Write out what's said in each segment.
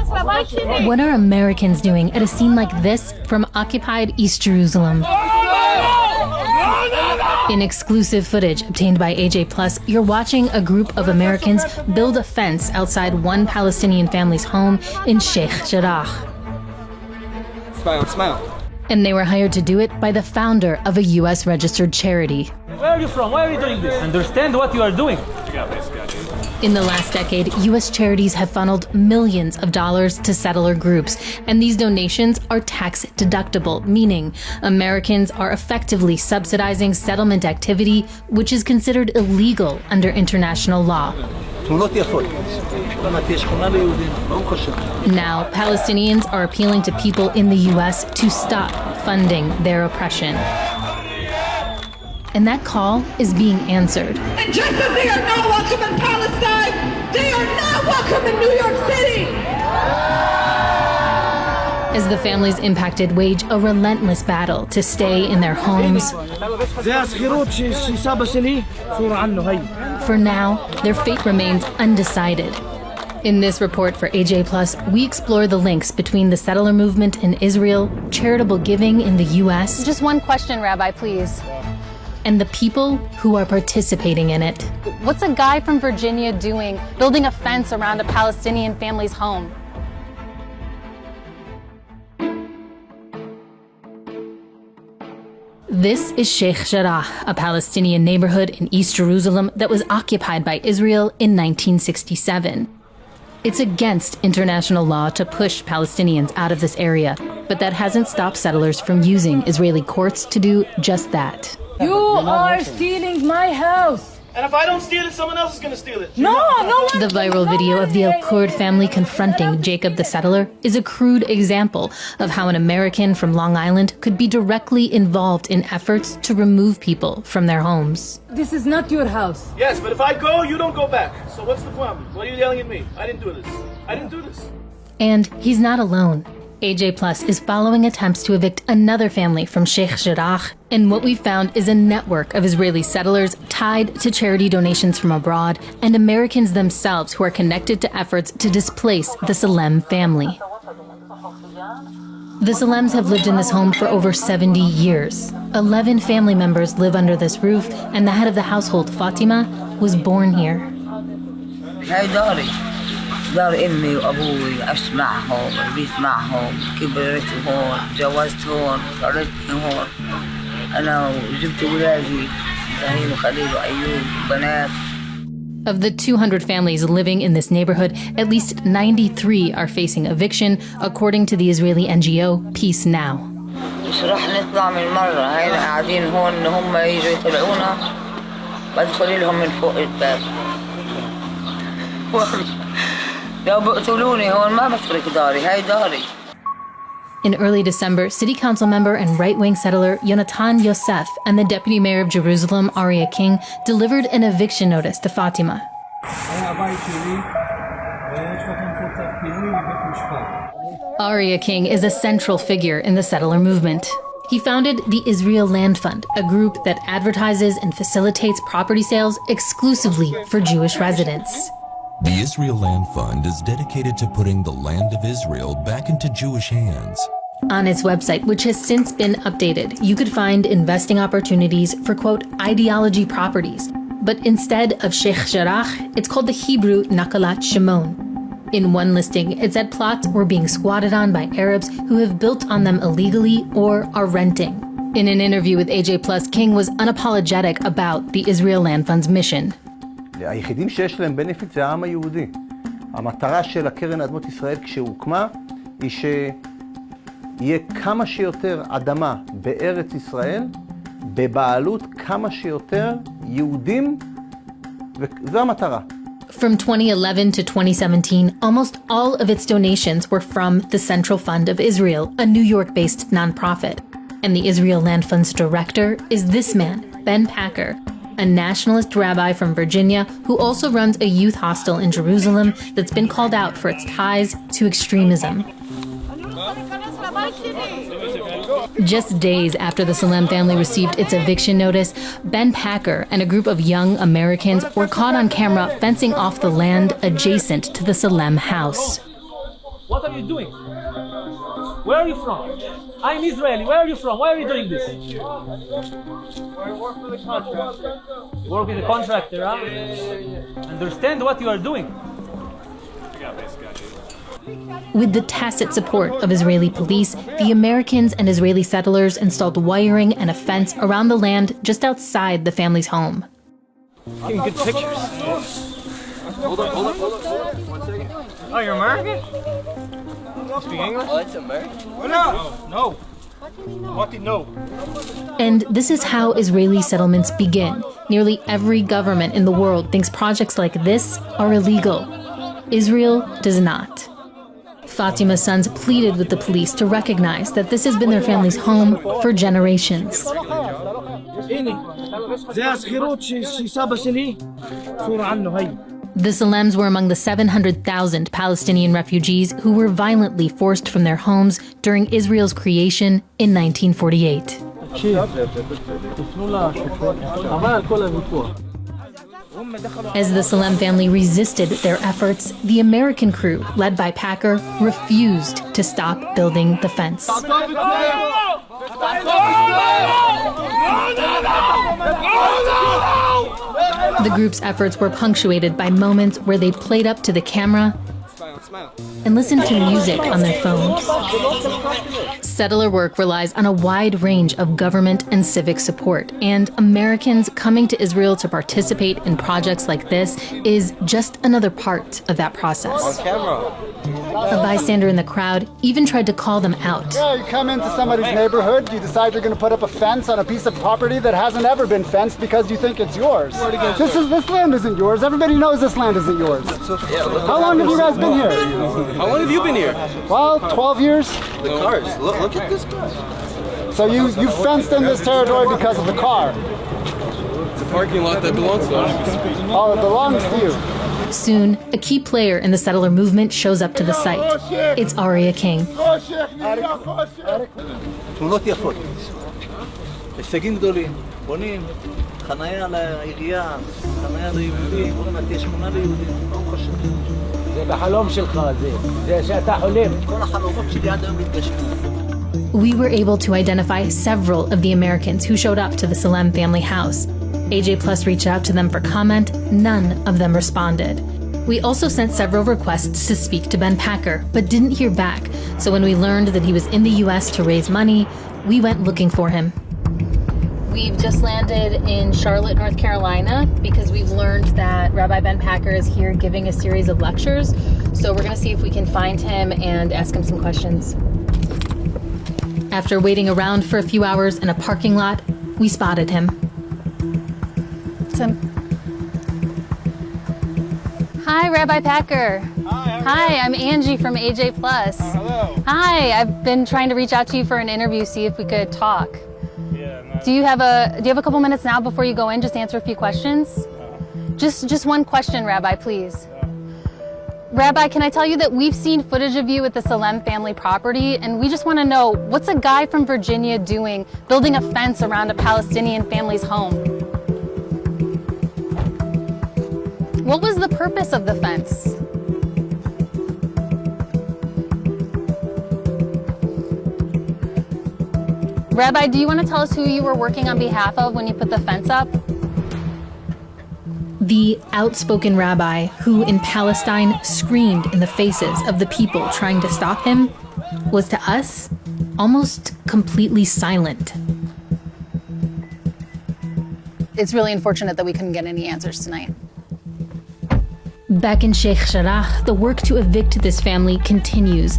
What are Americans doing at a scene like this from occupied East Jerusalem? In exclusive footage obtained by AJ+, you're watching a group of Americans build a fence outside one Palestinian family's home in Sheikh Jarrah. Smile. And they were hired to do it by the founder of a U.S. registered charity. Where are you from? Why are you doing this? Understand what you are doing. In the last decade, U.S. charities have funneled millions of dollars to settler groups, and these donations are tax deductible, meaning Americans are effectively subsidizing settlement activity, which is considered illegal under international law. Now, Palestinians are appealing to people in the U.S. to stop funding their oppression. And that call is being answered. And just as they are not welcome in Palestine, they are not welcome in New York City! As the families impacted wage a relentless battle to stay in their homes. For now, their fate remains undecided. In this report for AJ+, we explore the links between the settler movement in Israel, charitable giving in the U.S. Just one question, Rabbi, please. And the people who are participating in it. What's a guy from Virginia doing building a fence around a Palestinian family's home? This is Sheikh Jarrah, a Palestinian neighborhood in East Jerusalem that was occupied by Israel in 1967. It's against international law to push Palestinians out of this area, but that hasn't stopped settlers from using Israeli courts to do just that. You are stealing my house. And if I don't steal it, someone else is going to steal it. No one. The viral video of the Al-Kurd family confronting Jacob the settler is a crude example of how an American from Long Island could be directly involved in efforts to remove people from their homes. This is not your house. Yes, but if I go, you don't go back. So what's the problem? Why are you yelling at me? I didn't do this. And he's not alone. AJ+ is following attempts to evict another family from Sheikh Jarrah, and what we found is a network of Israeli settlers tied to charity donations from abroad and Americans themselves who are connected to efforts to displace the Salem family. The Salems have lived in this home for over 70 years. 11 family members live under this roof, and the head of the household, Fatima, was born here. دار امي وابوي عشت معهم ربيت معهم كبرت هون تجوزت هون خرجت هون انا وجبت ولادي ابراهيم وخليل وايوب وبنات. Of the 200 families living in this neighborhood, at least 93 are facing eviction, according to the Israeli NGO Peace Now. مش راح نطلع من مرة هينا قاعدين هون ان هم يجوا يطلعونا بدخل لهم من فوق الباب. In early December, city council member and right-wing settler Yonatan Yosef and the deputy mayor of Jerusalem, Aria King, delivered an eviction notice to Fatima. Aria King is a central figure in the settler movement. He founded the Israel Land Fund, a group that advertises and facilitates property sales exclusively for Jewish residents. The Israel Land Fund is dedicated to putting the land of Israel back into Jewish hands. On its website, which has since been updated, you could find investing opportunities for, quote, ideology properties. But instead of Sheikh Jarrah, it's called the Hebrew Nakalat Shimon. In one listing, it said plots were being squatted on by Arabs who have built on them illegally or are renting. In an interview with AJ+, King was unapologetic about the Israel Land Fund's mission. היחידים שיש להם בנפיט זה העם היהודי. המטרה של הקרן אדמות ישראל כשהוקמה היא שיהיה כמה שיותר אדמה בארץ ישראל בבעלות כמה שיותר יהודים, וזו המטרה. From 2011 to 2017, almost all of its donations were from the Central Fund of Israel, a New York-based nonprofit. And the Israel Land Fund's director is this man, Ben Packer, a nationalist rabbi from Virginia who also runs a youth hostel in Jerusalem that's been called out for its ties to extremism. Just days after the Salem family received its eviction notice, Ben Packer and a group of young Americans were caught on camera fencing off the land adjacent to the Salem house. What are you doing? Where are you from? I'm Israeli. Where are you from? Why are you doing this? I work for the contractor. You work with a contractor, huh? Understand what you are doing. With the tacit support of Israeli police, the Americans and Israeli settlers installed wiring and a fence around the land just outside the family's home. Getting good pictures. Hold up. 1 second. Oh, you're American? Speak English? Oh, it's American? No. What do you know? And this is how Israeli settlements begin. Nearly every government in the world thinks projects like this are illegal. Israel does not. Fatima's sons pleaded with the police to recognize that this has been their family's home for generations. The Salems were among the 700,000 Palestinian refugees who were violently forced from their homes during Israel's creation in 1948. As the Salem family resisted their efforts, the American crew, led by Packer, refused to stop building the fence. The group's efforts were punctuated by moments where they played up to the camera and listened to music on their phones. Settler work relies on a wide range of government and civic support, and Americans coming to Israel to participate in projects like this is just another part of that process. A bystander in the crowd even tried to call them out. Yeah, you come into somebody's neighborhood, you decide you're going to put up a fence on a piece of property that hasn't ever been fenced because you think it's yours. This land isn't yours. Everybody knows this land isn't yours. How long have you guys been here? How long have you been here? Well, 12 years. The cars. Look at this car. So you fenced in this territory because of the car. It's a parking lot that belongs to us. Oh, it belongs to you. Soon, a key player in the settler movement shows up to the site. It's Aria King. תמונות יפות. הישגים גדולים. בונים חניה לעירייה, חניה ליהודים, בוא נתיש שכונה ליהודים. ברוך השם. זה בחלום שלך, זה שאתה חולם. כל החלומות שלי עד היום מתגשמים. We were able to identify several of the Americans who showed up to the Salem family house. AJ Plus reached out to them for comment. None of them responded. We also sent several requests to speak to Ben Packer, but didn't hear back. So when we learned that he was in the U.S. to raise money, we went looking for him. We've just landed in Charlotte, North Carolina, because we've learned that Rabbi Ben Packer is here giving a series of lectures. So we're going to see if we can find him and ask him some questions. After waiting around for a few hours in a parking lot, we spotted him. Hi, Rabbi Packer. Hi, I'm Angie from AJ Plus. Hello. Hi, I've been trying to reach out to you for an interview, see if we could talk. Yeah, no. Do you have a couple minutes now before you go in, just answer a few questions? Just one question, Rabbi, please. Rabbi, can I tell you that we've seen footage of you at the Salem family property, and we just want to know, what's a guy from Virginia doing building a fence around a Palestinian family's home? What was the purpose of the fence? Rabbi, do you want to tell us who you were working on behalf of when you put the fence up? The outspoken rabbi who in Palestine screamed in the faces of the people trying to stop him was to us almost completely silent. It's really unfortunate that we couldn't get any answers tonight. Back in Sheikh Jarrah, the work to evict this family continues.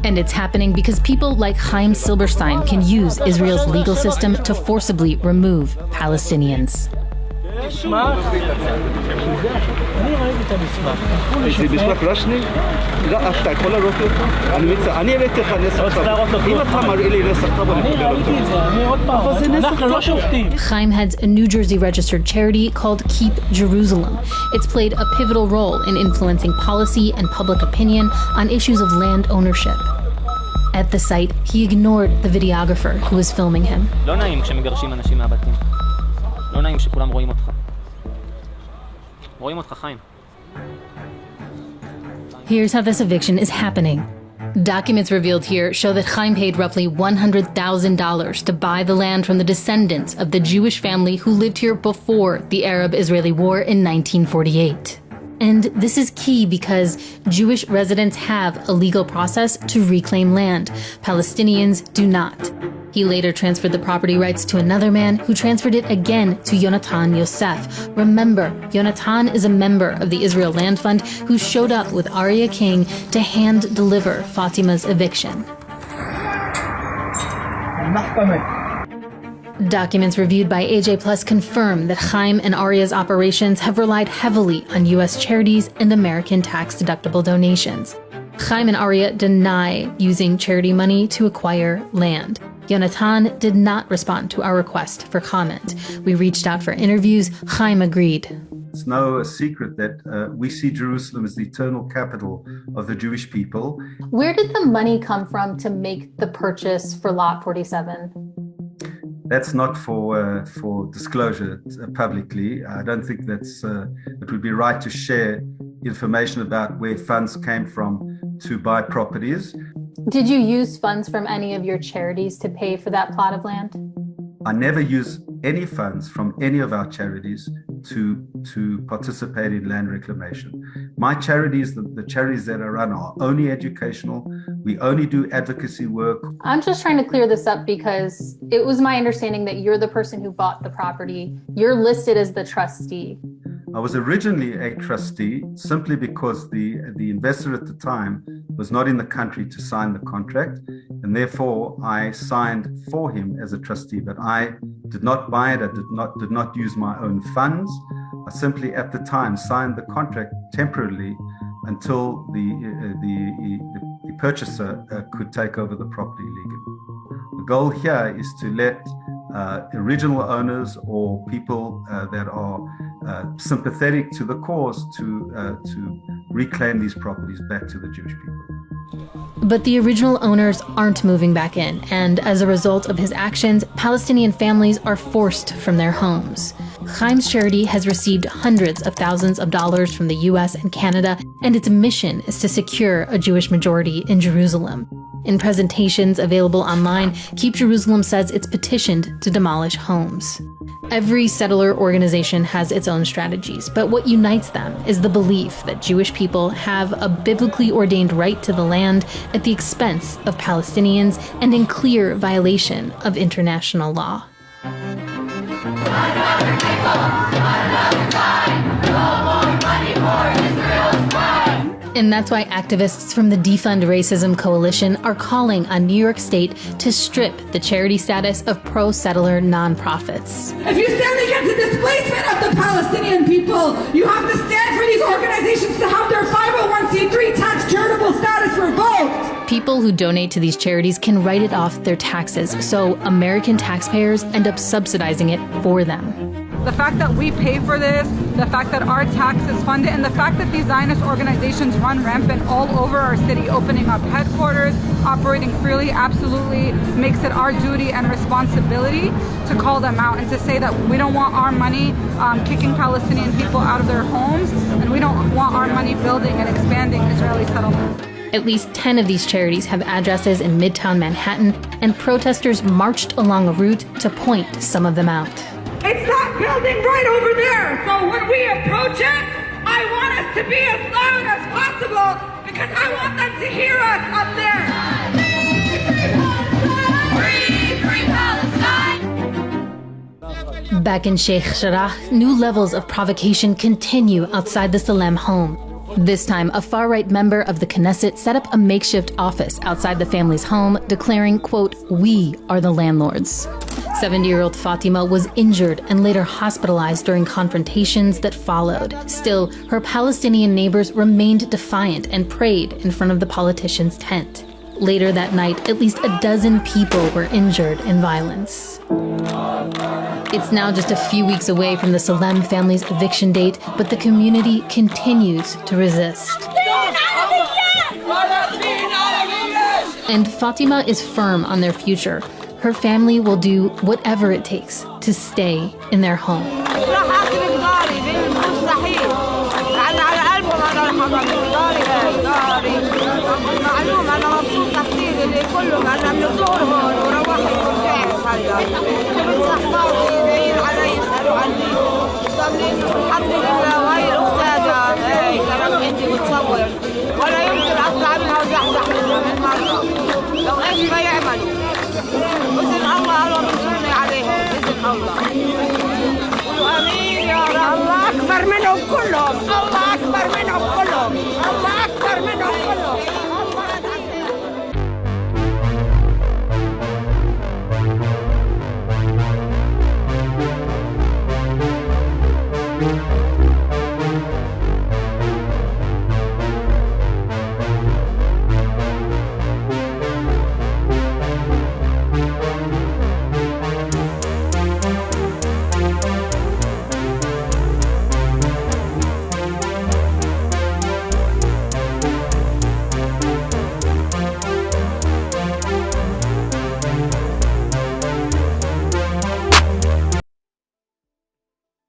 And it's happening because people like Chaim Silberstein can use Israel's legal system to forcibly remove Palestinians. זה מסמך רשמי? לא, אתה יכול לראות אותו? אני הבאתי לך נסח טאבו. אם אתה מראה לי נסח טאבו, אני מקבל אותו. אבל זה נסח טאבו. Chaim heads a New Jersey registered charity called Keep Jerusalem. It's played a pivotal role in influencing policy and public opinion on issues of land ownership. At the site, he ignored the videographer who was filming him. לא נעים כשמגרשים אנשים מהבתים. לא נעים שכולם רואים אותך. רואים אותך, חיים. Here's how this eviction is happening. Documents revealed here show that Chaim paid roughly $100,000 to buy the land from the descendants of the Jewish family who lived here before the Arab-Israeli War in 1948. And this is key because Jewish residents have a legal process to reclaim land. Palestinians do not. He later transferred the property rights to another man who transferred it again to Yonatan Yosef. Remember, Yonatan is a member of the Israel Land Fund who showed up with Aria King to hand deliver Fatima's eviction. Documents reviewed by AJ Plus confirm that Chaim and Aria's operations have relied heavily on U.S. charities and American tax-deductible donations. Chaim and Aria deny using charity money to acquire land. Yonatan did not respond to our request for comment. We reached out for interviews. Chaim agreed. It's no secret that we see Jerusalem as the eternal capital of the Jewish people. Where did the money come from to make the purchase for Lot 47? That's not for disclosure publicly. I don't think it would be right to share information about where funds came from to buy properties. Did you use funds from any of your charities to pay for that plot of land? I never use any funds from any of our charities to participate in land reclamation. My charities, the charities that I run, are only educational. We only do advocacy work. I'm just trying to clear this up because it was my understanding that you're the person who bought the property. You're listed as the trustee. I was originally a trustee simply because the investor at the time was not in the country to sign the contract, and therefore I signed for him as a trustee, but I did not buy it. I did not use my own funds. I simply at the time signed the contract temporarily until the purchaser could take over the property legally. The goal here is to let original owners or people that are sympathetic to the cause to reclaim these properties back to the Jewish people. But the original owners aren't moving back in, and as a result of his actions, Palestinian families are forced from their homes. Chaim's charity has received hundreds of thousands of dollars from the US and Canada, and its mission is to secure a Jewish majority in Jerusalem. In presentations available online, Keep Jerusalem says it's petitioned to demolish homes. Every settler organization has its own strategies, but what unites them is the belief that Jewish people have a biblically ordained right to the land at the expense of Palestinians and in clear violation of international law. And that's why activists from the Defund Racism Coalition are calling on New York State to strip the charity status of pro-settler nonprofits. If you stand against the displacement of the Palestinian people, you have to stand for these organizations to have their 501c3 tax charitable status revoked. People who donate to these charities can write it off their taxes, so American taxpayers end up subsidizing it for them. The fact that we pay for this, the fact that our taxes fund it, and the fact that these Zionist organizations run rampant all over our city, opening up headquarters, operating freely, absolutely makes it our duty and responsibility to call them out and to say that we don't want our money kicking Palestinian people out of their homes, and we don't want our money building and expanding Israeli settlements. At least 10 of these charities have addresses in Midtown Manhattan, and protesters marched along a route to point some of them out. It's that building right over there. So when we approach it, I want us to be as loud as possible because I want them to hear us up there. Free Palestine! Back in Sheikh Jarrah, new levels of provocation continue outside the Salem home. This time, a far-right member of the Knesset set up a makeshift office outside the family's home, declaring, quote, "We are the landlords." 70-year-old Fatima was injured and later hospitalized during confrontations that followed. Still, her Palestinian neighbors remained defiant and prayed in front of the politician's tent. Later that night, at least a dozen people were injured in violence. It's now just a few weeks away from the Salem family's eviction date, but the community continues to resist. And Fatima is firm on their future. Her family will do whatever it takes to stay in their home. كلهم أنا بنزور هون وروحت ورجعت هلا شفت صحباتي جايين علي يسألوا عني طب الحمد لله وهي الأختاذة هي كمان عندي بتصور